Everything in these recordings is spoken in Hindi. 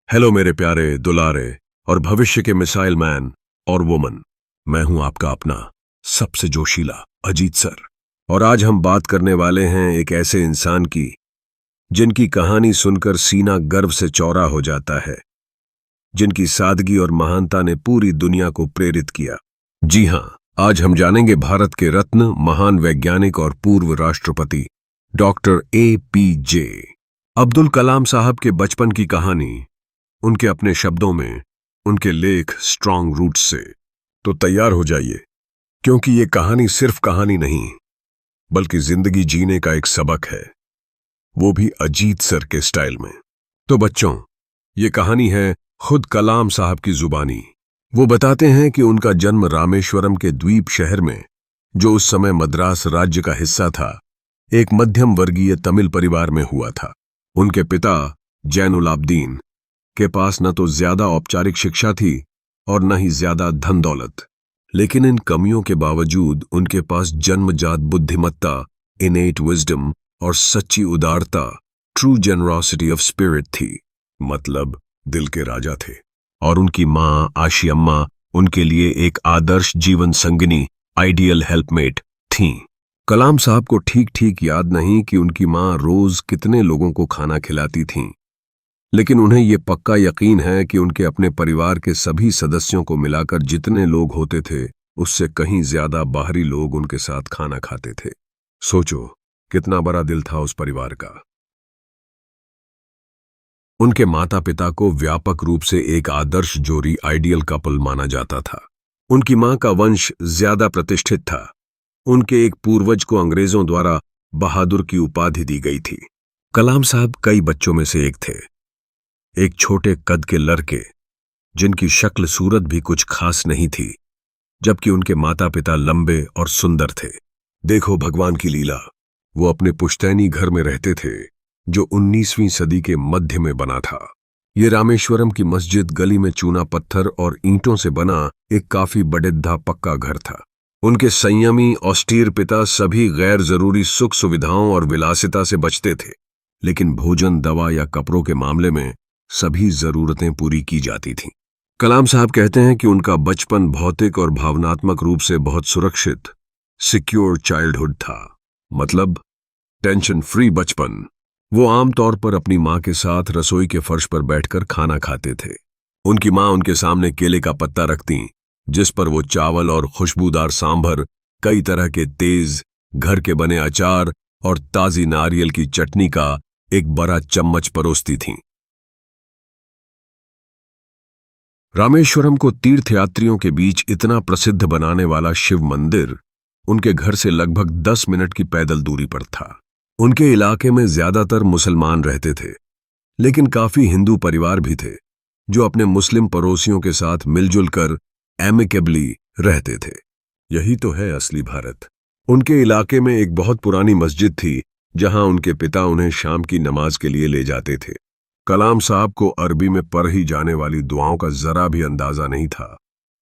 हेलो मेरे प्यारे दुलारे और भविष्य के मिसाइल मैन और वुमन। मैं हूं आपका अपना सबसे जोशीला अजीत सर। और आज हम बात करने वाले हैं एक ऐसे इंसान की जिनकी कहानी सुनकर सीना गर्व से चौड़ा हो जाता है, जिनकी सादगी और महानता ने पूरी दुनिया को प्रेरित किया। जी हां, आज हम जानेंगे भारत के रत्न, महान वैज्ञानिक और पूर्व राष्ट्रपति डॉक्टर APJ अब्दुल कलाम साहब के बचपन की कहानी, उनके अपने शब्दों में, उनके लेख स्ट्रॉन्ग रूट्स से। तो तैयार हो जाइए, क्योंकि ये कहानी सिर्फ कहानी नहीं बल्कि जिंदगी जीने का एक सबक है, वो भी अजीत सर के स्टाइल में। तो बच्चों, ये कहानी है खुद कलाम साहब की जुबानी। वो बताते हैं कि उनका जन्म रामेश्वरम के द्वीप शहर में, जो उस समय मद्रास राज्य का हिस्सा था, एक मध्यम वर्गीय तमिल परिवार में हुआ था। उनके पिता जैनुलाब्दीन के पास न तो ज्यादा औपचारिक शिक्षा थी और न ही ज्यादा धन दौलत, लेकिन इन कमियों के बावजूद उनके पास जन्मजात बुद्धिमत्ता, इनेट विजडम और सच्ची उदारता, ट्रू जेनरोसिटी ऑफ स्पिरिट थी। मतलब दिल के राजा थे। और उनकी माँ आशी अम्मा उनके लिए एक आदर्श जीवन संगिनी, आइडियल हेल्पमेट थीं। कलाम साहब को ठीक ठीक याद नहीं कि उनकी माँ रोज कितने लोगों को खाना खिलाती थीं, लेकिन उन्हें यह पक्का यकीन है कि उनके अपने परिवार के सभी सदस्यों को मिलाकर जितने लोग होते थे, उससे कहीं ज्यादा बाहरी लोग उनके साथ खाना खाते थे। सोचो कितना बड़ा दिल था उस परिवार का। उनके माता पिता को व्यापक रूप से एक आदर्श जोड़ी, आइडियल कपल माना जाता था। उनकी मां का वंश ज्यादा प्रतिष्ठित था। उनके एक पूर्वज को अंग्रेजों द्वारा बहादुर की उपाधि दी गई थी। कलाम साहब कई बच्चों में से एक थे, एक छोटे कद के लड़के जिनकी शक्ल सूरत भी कुछ खास नहीं थी, जबकि उनके माता पिता लंबे और सुंदर थे। देखो भगवान की लीला, वो अपने पुश्तैनी घर में रहते थे जो 19वीं सदी के मध्य में बना था। ये रामेश्वरम की मस्जिद गली में चूना पत्थर और ईंटों से बना एक काफी बड़ेद्धा पक्का घर था। उनके संयमी ऑस्टीर पिता सभी गैर जरूरी सुख सुविधाओं और विलासिता से बचते थे, लेकिन भोजन, दवा या कपड़ों के मामले में सभी जरूरतें पूरी की जाती थीं। कलाम साहब कहते हैं कि उनका बचपन भौतिक और भावनात्मक रूप से बहुत सुरक्षित, सिक्योर चाइल्डहुड था। मतलब टेंशन फ्री बचपन। वो आमतौर पर अपनी मां के साथ रसोई के फर्श पर बैठकर खाना खाते थे। उनकी मां उनके सामने केले का पत्ता रखती, जिस पर वो चावल और खुशबूदार सांभर, कई तरह के तेज घर के बने अचार और ताजी नारियल की चटनी का एक बड़ा चम्मच परोसती थीं। रामेश्वरम को तीर्थयात्रियों के बीच इतना प्रसिद्ध बनाने वाला शिव मंदिर उनके घर से लगभग 10 मिनट की पैदल दूरी पर था। उनके इलाके में ज्यादातर मुसलमान रहते थे, लेकिन काफी हिंदू परिवार भी थे जो अपने मुस्लिम पड़ोसियों के साथ मिलजुल कर एमिकेबली रहते थे। यही तो है असली भारत। उनके इलाके में एक बहुत पुरानी मस्जिद थी, जहां उनके पिता उन्हें शाम की नमाज के लिए ले जाते थे। कलाम साहब को अरबी में पढ़ी जाने वाली दुआओं का जरा भी अंदाजा नहीं था,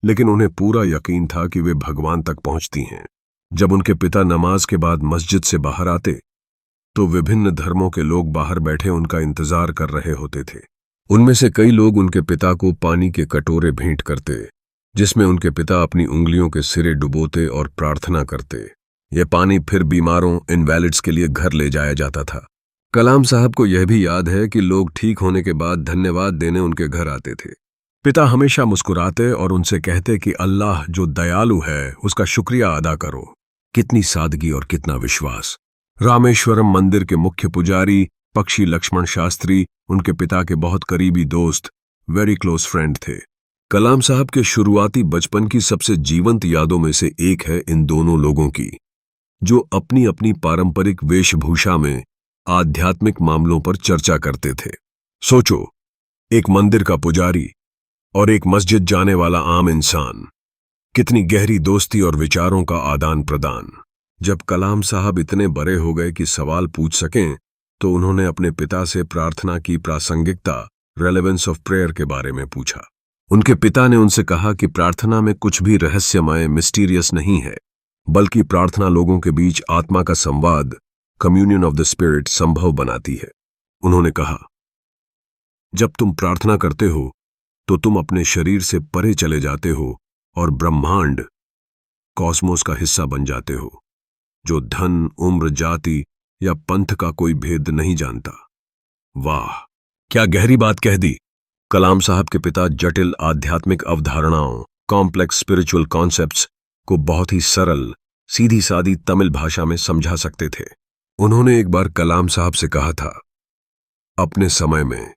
लेकिन उन्हें पूरा यकीन था कि वे भगवान तक पहुंचती हैं। जब उनके पिता नमाज के बाद मस्जिद से बाहर आते, तो विभिन्न धर्मों के लोग बाहर बैठे उनका इंतजार कर रहे होते थे। उनमें से कई लोग उनके पिता को पानी के कटोरे भेंट करते, जिसमें उनके पिता अपनी उंगलियों के सिरे डुबोते और प्रार्थना करते। यह पानी फिर बीमारों, इनवैलिड्स के लिए घर ले जाया जाता था। कलाम साहब को यह भी याद है कि लोग ठीक होने के बाद धन्यवाद देने उनके घर आते थे। पिता हमेशा मुस्कुराते और उनसे कहते कि अल्लाह जो दयालु है, उसका शुक्रिया अदा करो। कितनी सादगी और कितना विश्वास। रामेश्वरम मंदिर के मुख्य पुजारी पक्षी लक्ष्मण शास्त्री उनके पिता के बहुत करीबी दोस्त, वेरी क्लोज फ्रेंड थे। कलाम साहब के शुरुआती बचपन की सबसे जीवंत यादों में से एक है इन दोनों लोगों की, जो अपनी अपनी पारंपरिक वेशभूषा में आध्यात्मिक मामलों पर चर्चा करते थे। सोचो, एक मंदिर का पुजारी और एक मस्जिद जाने वाला आम इंसान, कितनी गहरी दोस्ती और विचारों का आदान प्रदान। जब कलाम साहब इतने बड़े हो गए कि सवाल पूछ सकें, तो उन्होंने अपने पिता से प्रार्थना की प्रासंगिकता, रेलेवेंस ऑफ प्रेयर के बारे में पूछा। उनके पिता ने उनसे कहा कि प्रार्थना में कुछ भी रहस्यमय, मिस्टीरियस नहीं है, बल्कि प्रार्थना लोगों के बीच आत्मा का संवाद, कम्युनियन ऑफ द स्पिरिट संभव बनाती है। उन्होंने कहा, जब तुम प्रार्थना करते हो तो तुम अपने शरीर से परे चले जाते हो और ब्रह्मांड, कॉस्मोस का हिस्सा बन जाते हो, जो धन, उम्र, जाति या पंथ का कोई भेद नहीं जानता। वाह, क्या गहरी बात कह दी। कलाम साहब के पिता जटिल आध्यात्मिक अवधारणाओं, कॉम्प्लेक्स स्पिरिचुअल कॉन्सेप्ट्स को बहुत ही सरल, सीधी सादी तमिल भाषा में समझा सकते थे। उन्होंने एक बार कलाम साहब से कहा था, अपने समय में,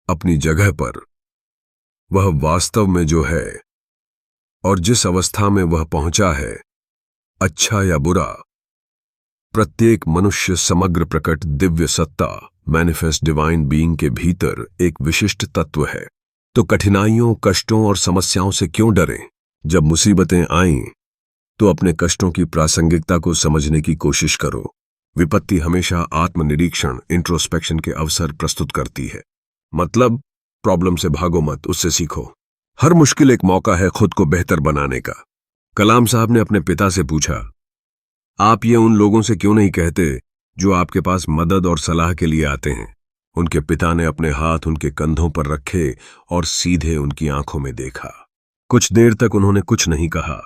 अपनी जगह पर, वह वास्तव में जो है और जिस अवस्था में वह पहुंचा है, अच्छा या बुरा, प्रत्येक मनुष्य समग्र प्रकट दिव्य सत्ता, मैनिफेस्ट डिवाइन बीइंग के भीतर एक विशिष्ट तत्व है। तो कठिनाइयों, कष्टों और समस्याओं से क्यों डरें? जब मुसीबतें आईं तो अपने कष्टों की प्रासंगिकता को समझने की कोशिश करो। विपत्ति हमेशा आत्मनिरीक्षण, इंट्रोस्पेक्शन के अवसर प्रस्तुत करती है। मतलब, प्रॉब्लम से भागो मत, उससे सीखो। हर मुश्किल एक मौका है खुद को बेहतर बनाने का। कलाम साहब ने अपने पिता से पूछा, आप ये उन लोगों से क्यों नहीं कहते जो आपके पास मदद और सलाह के लिए आते हैं? उनके पिता ने अपने हाथ उनके कंधों पर रखे और सीधे उनकी आंखों में देखा। कुछ देर तक उन्होंने कुछ नहीं कहा,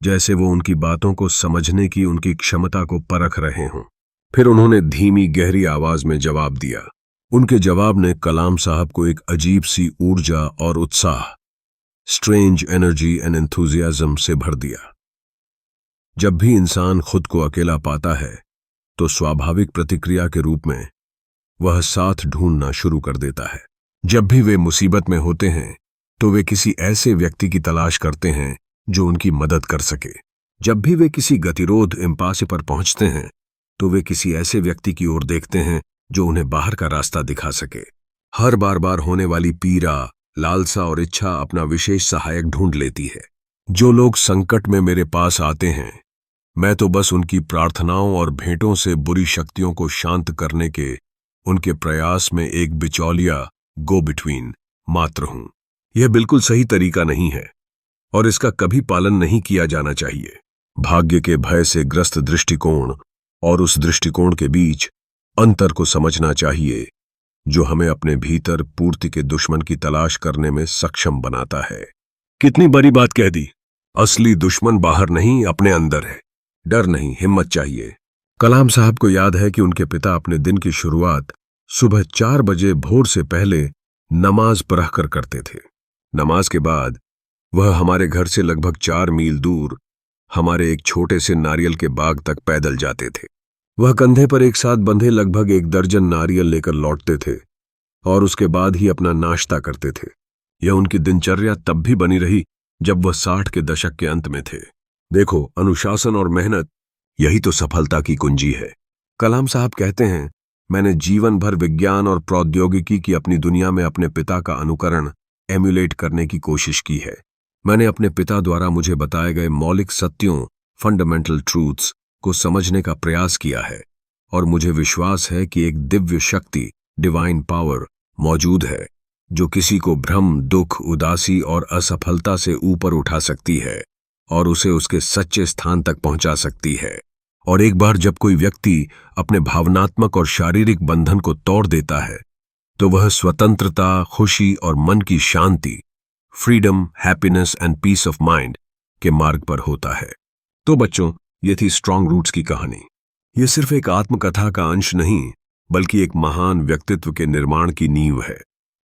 जैसे वो उनकी बातों को समझने की उनकी क्षमता को परख रहे हों। फिर उन्होंने धीमी गहरी आवाज में जवाब दिया। उनके जवाब ने कलाम साहब को एक अजीब सी ऊर्जा और उत्साह, स्ट्रेंज एनर्जी एंड एंथुजियाज्म से भर दिया। जब भी इंसान खुद को अकेला पाता है तो स्वाभाविक प्रतिक्रिया के रूप में वह साथ ढूंढना शुरू कर देता है। जब भी वे मुसीबत में होते हैं तो वे किसी ऐसे व्यक्ति की तलाश करते हैं जो उनकी मदद कर सके। जब भी वे किसी गतिरोध, इम्पासे पर पहुंचते हैं तो वे किसी ऐसे व्यक्ति की ओर देखते हैं जो उन्हें बाहर का रास्ता दिखा सके। हर बार बार होने वाली पीड़ा, लालसा और इच्छा अपना विशेष सहायक ढूंढ लेती है। जो लोग संकट में मेरे पास आते हैं, मैं तो बस उनकी प्रार्थनाओं और भेंटों से बुरी शक्तियों को शांत करने के उनके प्रयास में एक बिचौलिया, गो बिटवीन मात्र हूं। यह बिल्कुल सही तरीका नहीं है और इसका कभी पालन नहीं किया जाना चाहिए। भाग्य के भय से ग्रस्त दृष्टिकोण और उस दृष्टिकोण के बीच अंतर को समझना चाहिए, जो हमें अपने भीतर पूर्ति के दुश्मन की तलाश करने में सक्षम बनाता है। कितनी बड़ी बात कह दी। असली दुश्मन बाहर नहीं, अपने अंदर है। डर नहीं, हिम्मत चाहिए। कलाम साहब को याद है कि उनके पिता अपने दिन की शुरुआत सुबह 4 बजे भोर से पहले नमाज पढ़ कर करते थे। नमाज के बाद वह हमारे घर से लगभग 4 मील दूर हमारे एक छोटे से नारियल के बाग तक पैदल जाते थे। वह कंधे पर एक साथ बंधे लगभग 1 दर्जन नारियल लेकर लौटते थे और उसके बाद ही अपना नाश्ता करते थे। यह उनकी दिनचर्या तब भी बनी रही जब वह 60 के दशक के अंत में थे। देखो, अनुशासन और मेहनत, यही तो सफलता की कुंजी है। कलाम साहब कहते हैं, मैंने जीवन भर विज्ञान और प्रौद्योगिकी की अपनी दुनिया में अपने पिता का अनुकरण, एम्युलेट करने की कोशिश की है। मैंने अपने पिता द्वारा मुझे बताए गए मौलिक सत्यों, फंडामेंटल ट्रूथ्स को समझने का प्रयास किया है और मुझे विश्वास है कि एक दिव्य शक्ति, डिवाइन पावर मौजूद है जो किसी को भ्रम, दुख, उदासी और असफलता से ऊपर उठा सकती है और उसे उसके सच्चे स्थान तक पहुंचा सकती है। और एक बार जब कोई व्यक्ति अपने भावनात्मक और शारीरिक बंधन को तोड़ देता है तो वह स्वतंत्रता, खुशी और मन की शांति, freedom, happiness and peace of mind के मार्ग पर होता है। तो बच्चों, ये थी स्ट्रॉन्ग रूट्स की कहानी। ये सिर्फ एक आत्मकथा का अंश नहीं, बल्कि एक महान व्यक्तित्व के निर्माण की नींव है।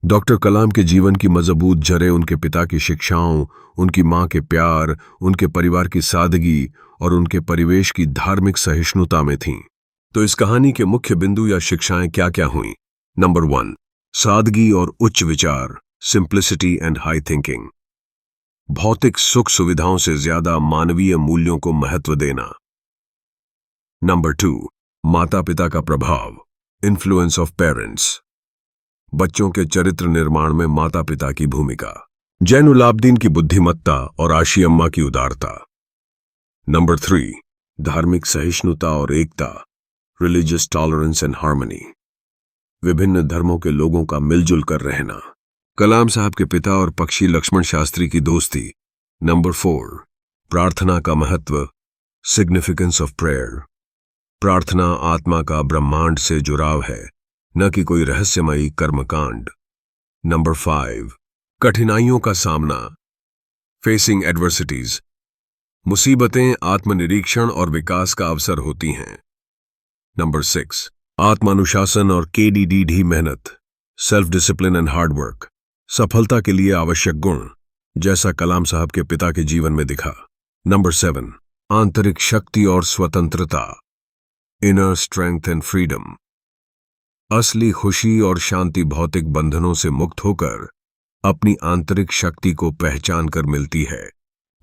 डॉक्टर कलाम के जीवन की मजबूत जड़ें उनके पिता की शिक्षाओं, उनकी मां के प्यार, उनके परिवार की सादगी और उनके परिवेश की धार्मिक सहिष्णुता में थीं। तो इस कहानी के मुख्य बिंदु या शिक्षाएं क्या क्या हुईं? नंबर 1, सादगी और उच्च विचार, सिंप्लिसिटी एंड हाई थिंकिंग। भौतिक सुख सुविधाओं से ज्यादा मानवीय मूल्यों को महत्व देना। नंबर 2, माता पिता का प्रभाव, इन्फ्लुएंस ऑफ पेरेंट्स। बच्चों के चरित्र निर्माण में माता पिता की भूमिका। जैनुलाब्दीन की बुद्धिमत्ता और आशी अम्मा की उदारता। नंबर 3, धार्मिक सहिष्णुता और एकता, रिलीजियस टॉलरेंस एंड हार्मनी। विभिन्न धर्मों के लोगों का मिलजुल कर रहना। कलाम साहब के पिता और पक्षी लक्ष्मण शास्त्री की दोस्ती। नंबर 4, प्रार्थना का महत्व, सिग्निफिकेंस ऑफ प्रेयर। प्रार्थना आत्मा का ब्रह्मांड से जुड़ाव है, न कि कोई रहस्यमयी कर्मकांड। नंबर 5, कठिनाइयों का सामना, फेसिंग एडवर्सिटीज। मुसीबतें आत्मनिरीक्षण और विकास का अवसर होती हैं। नंबर 6, आत्मानुशासन और केडीडीडी मेहनत, self discipline and hard work. सफलता के लिए आवश्यक गुण, जैसा कलाम साहब के पिता के जीवन में दिखा। नंबर 7, आंतरिक शक्ति और स्वतंत्रता, इनर स्ट्रेंथ एंड फ्रीडम। असली खुशी और शांति भौतिक बंधनों से मुक्त होकर अपनी आंतरिक शक्ति को पहचान कर मिलती है।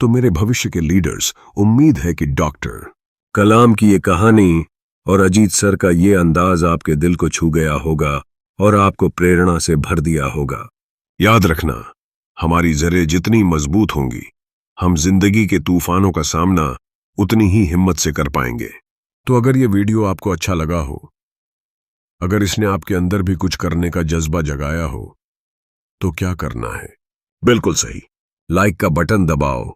तो मेरे भविष्य के लीडर्स, उम्मीद है कि डॉक्टर कलाम की ये कहानी और अजीत सर का ये अंदाज आपके दिल को छू गया होगा और आपको प्रेरणा से भर दिया होगा। याद रखना, हमारी जरें जितनी मजबूत होंगी, हम जिंदगी के तूफानों का सामना उतनी ही हिम्मत से कर पाएंगे। तो अगर ये वीडियो आपको अच्छा लगा हो, अगर इसने आपके अंदर भी कुछ करने का जज्बा जगाया हो, तो क्या करना है? बिल्कुल सही, लाइक का बटन दबाओ,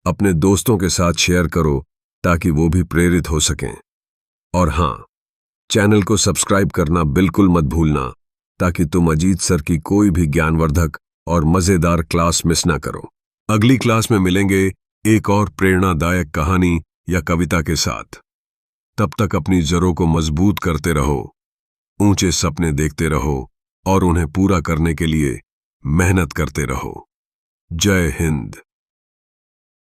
अपने दोस्तों के साथ शेयर करो ताकि वो भी प्रेरित हो सकें। और हाँ, चैनल को सब्सक्राइब करना बिल्कुल मत भूलना ताकि तुम अजीत सर की कोई भी ज्ञानवर्धक और मजेदार क्लास मिस ना करो। अगली क्लास में मिलेंगे एक और प्रेरणादायक कहानी या कविता के साथ। तब तक अपनी जड़ों को मजबूत करते रहो, ऊंचे सपने देखते रहो और उन्हें पूरा करने के लिए मेहनत करते रहो। जय हिंद।